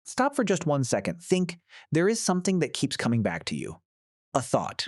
Stop for just 1 second. Think, there is something that keeps coming back to you. A thought,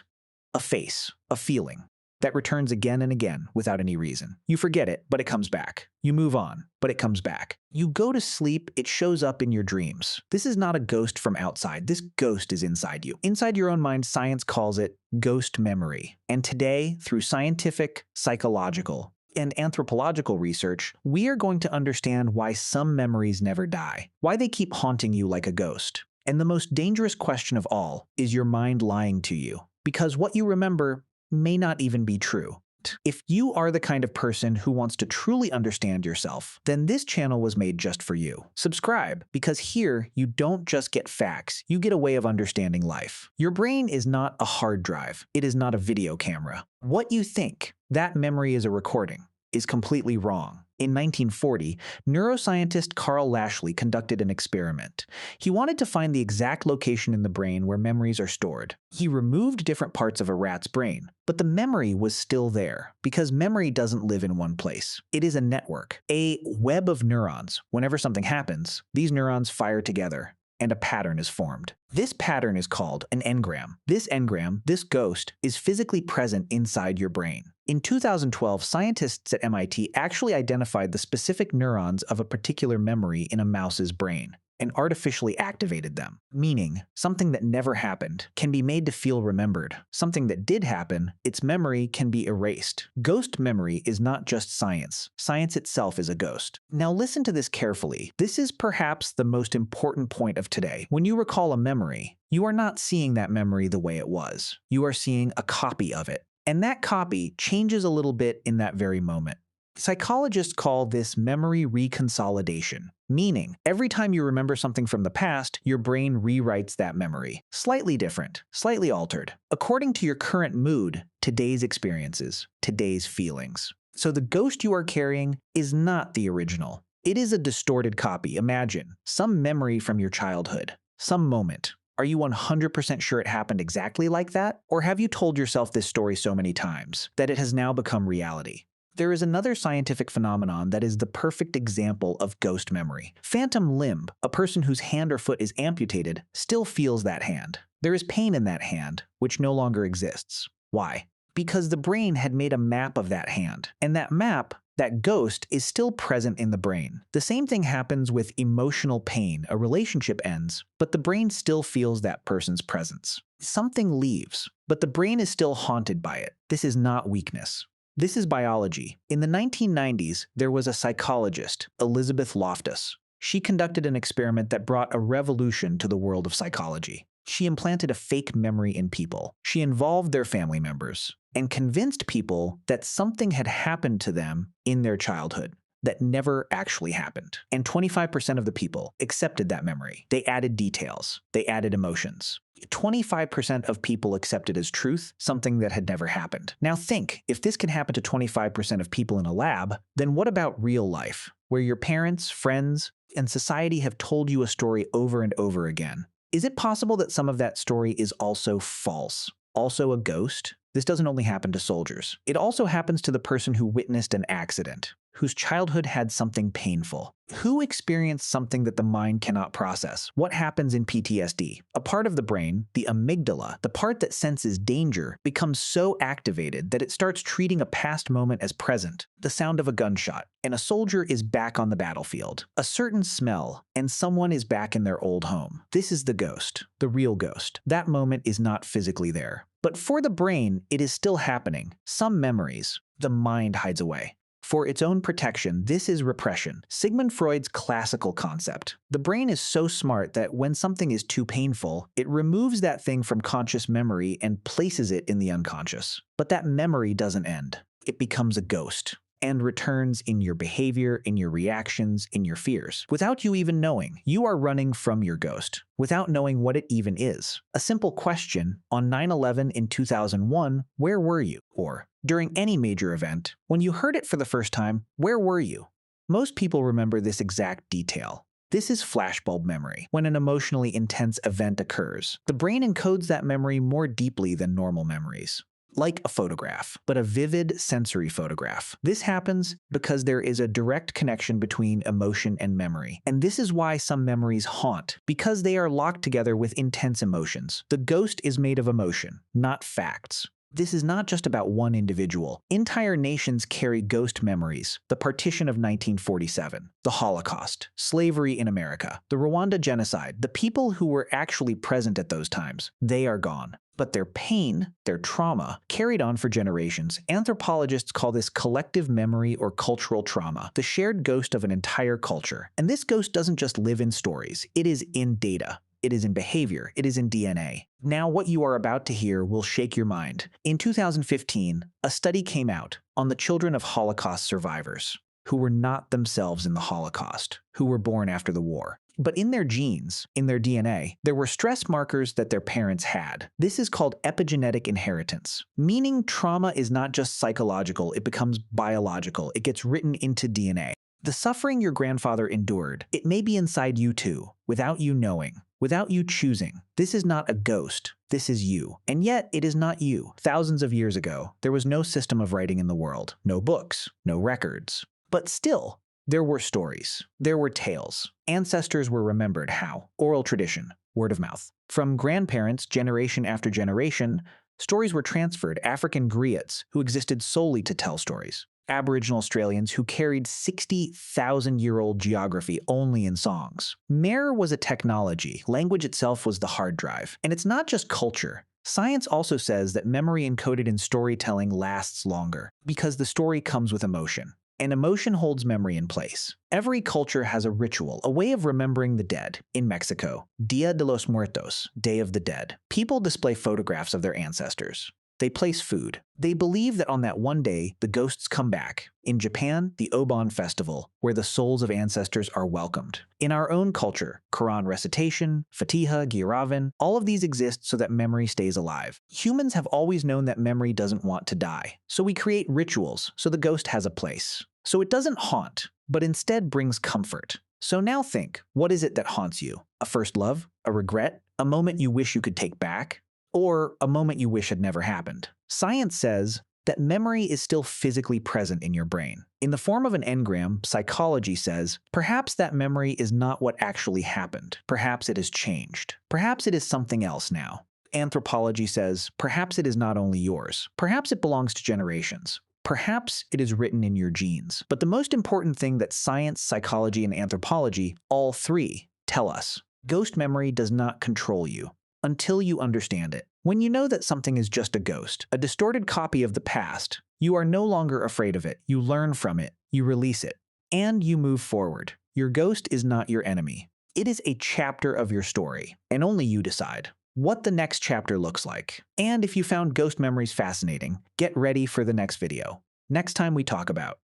a face, a feeling that returns again and again without any reason. You forget it, but it comes back. You move on, but it comes back. You go to sleep, it shows up in your dreams. This is not a ghost from outside. This ghost is inside you. Inside your own mind, science calls it ghost memory. And today, through scientific, psychological, and anthropological research, we are going to understand why some memories never die, why they keep haunting you like a ghost. And the most dangerous question of all is your mind lying to you, because what you remember may not even be true. If you are the kind of person who wants to truly understand yourself, then this channel was made just for you. Subscribe, because here you don't just get facts, you get a way of understanding life. Your brain is not a hard drive. It is not a video camera. What you think that memory is a recording is completely wrong. In 1940, neuroscientist Carl Lashley conducted an experiment. He wanted to find the exact location in the brain where memories are stored. He removed different parts of a rat's brain, but the memory was still there, because memory doesn't live in one place. It is a network, a web of neurons. Whenever something happens, these neurons fire together, and a pattern is formed. This pattern is called an engram. This engram, this ghost, is physically present inside your brain. In 2012, scientists at MIT actually identified the specific neurons of a particular memory in a mouse's brain and artificially activated them, meaning something that never happened can be made to feel remembered. Something that did happen, its memory can be erased. Ghost memory is not just science. Science itself is a ghost. Now listen to this carefully. This is perhaps the most important point of today. When you recall a memory, you are not seeing that memory the way it was. You are seeing a copy of it. And that copy changes a little bit in that very moment. Psychologists call this memory reconsolidation, meaning every time you remember something from the past, your brain rewrites that memory. Slightly different, slightly altered, according to your current mood, today's experiences, today's feelings. So the ghost you are carrying is not the original. It is a distorted copy. Imagine some memory from your childhood, some moment. Are you 100% sure it happened exactly like that? Or have you told yourself this story so many times that it has now become reality? There is another scientific phenomenon that is the perfect example of ghost memory. Phantom limb, a person whose hand or foot is amputated, still feels that hand. There is pain in that hand, which no longer exists. Why? Because the brain had made a map of that hand, and that map, that ghost, is still present in the brain. The same thing happens with emotional pain. A relationship ends, but the brain still feels that person's presence. Something leaves, but the brain is still haunted by it. This is not weakness. This is biology. In the 1990s, there was a psychologist, Elizabeth Loftus. She conducted an experiment that brought a revolution to the world of psychology. She implanted a fake memory in people. She involved their family members and convinced people that something had happened to them in their childhood that never actually happened. And 25% of the people accepted that memory. They added details. They added emotions. 25% of people accepted as truth something that had never happened. Now think, if this can happen to 25% of people in a lab, then what about real life, where your parents, friends, and society have told you a story over and over again? Is it possible that some of that story is also false? Also a ghost? This doesn't only happen to soldiers. It also happens to the person who witnessed an accident, whose childhood had something painful, who experienced something that the mind cannot process. What happens in PTSD? A part of the brain, the amygdala, the part that senses danger, becomes so activated that it starts treating a past moment as present, the sound of a gunshot, and a soldier is back on the battlefield. A certain smell, and someone is back in their old home. This is the ghost, the real ghost. That moment is not physically there. But for the brain, it is still happening. Some memories, the mind hides away. For its own protection, this is repression, Sigmund Freud's classical concept. The brain is so smart that when something is too painful, it removes that thing from conscious memory and places it in the unconscious. But that memory doesn't end. It becomes a ghost and returns in your behavior, in your reactions, in your fears. Without you even knowing, you are running from your ghost, without knowing what it even is. A simple question, on 9/11 in 2001, where were you? Or, during any major event, when you heard it for the first time, where were you? Most people remember this exact detail. This is flashbulb memory. When an emotionally intense event occurs, the brain encodes that memory more deeply than normal memories. like a photograph, but a vivid sensory photograph. This happens because there is a direct connection between emotion and memory. And this is why some memories haunt, because they are locked together with intense emotions. The ghost is made of emotion, not facts. This is not just about one individual. Entire nations carry ghost memories. The partition of 1947, the Holocaust, slavery in America, the Rwanda genocide, the people who were actually present at those times, they are gone. But their pain, their trauma, carried on for generations. Anthropologists call this collective memory or cultural trauma, the shared ghost of an entire culture. And this ghost doesn't just live in stories, it is in data. It is in behavior. It is in DNA. Now, what you are about to hear will shake your mind. In 2015, a study came out on the children of Holocaust survivors who were not themselves in the Holocaust, who were born after the war. But in their genes, in their DNA, there were stress markers that their parents had. This is called epigenetic inheritance, meaning trauma is not just psychological, it becomes biological. It gets written into DNA. The suffering your grandfather endured, it may be inside you too, without you knowing. Without you choosing. This is not a ghost. This is you. And yet, it is not you. Thousands of years ago, there was no system of writing in the world. No books. No records. But still, there were stories. There were tales. Ancestors were remembered how? Oral tradition. Word of mouth. From grandparents, generation after generation, stories were transferred. African griots, who existed solely to tell stories. Aboriginal Australians who carried 60,000-year-old geography only in songs. Mirror was a technology. Language itself was the hard drive. And it's not just culture. Science also says that memory encoded in storytelling lasts longer because the story comes with emotion. And emotion holds memory in place. Every culture has a ritual, a way of remembering the dead. In Mexico, Dia de los Muertos, Day of the Dead. People display photographs of their ancestors. They place food. They believe that on that one day, the ghosts come back. In Japan, the Obon Festival, where the souls of ancestors are welcomed. In our own culture, Quran recitation, Fatiha, Giravan, all of these exist so that memory stays alive. Humans have always known that memory doesn't want to die. So we create rituals so the ghost has a place. So it doesn't haunt, but instead brings comfort. So now think, what is it that haunts you? A first love? A regret? A moment you wish you could take back? Or a moment you wish had never happened. Science says that memory is still physically present in your brain. In the form of an engram, psychology says, perhaps that memory is not what actually happened. Perhaps it has changed. Perhaps it is something else now. Anthropology says, perhaps it is not only yours. Perhaps it belongs to generations. Perhaps it is written in your genes. But the most important thing that science, psychology, and anthropology, all three, tell us, ghost memory does not control you. Until you understand it. When you know that something is just a ghost, a distorted copy of the past, you are no longer afraid of it. You learn from it, you release it, and you move forward. Your ghost is not your enemy. It is a chapter of your story, and only you decide what the next chapter looks like. And if you found ghost memories fascinating, get ready for the next video. Next time we talk about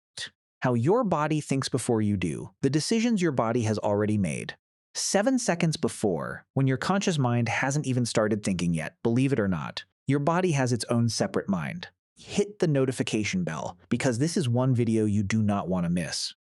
how your body thinks before you do, the decisions your body has already made. 7 seconds before, when your conscious mind hasn't even started thinking yet, believe it or not, your body has its own separate mind. Hit the notification bell, because this is one video you do not want to miss.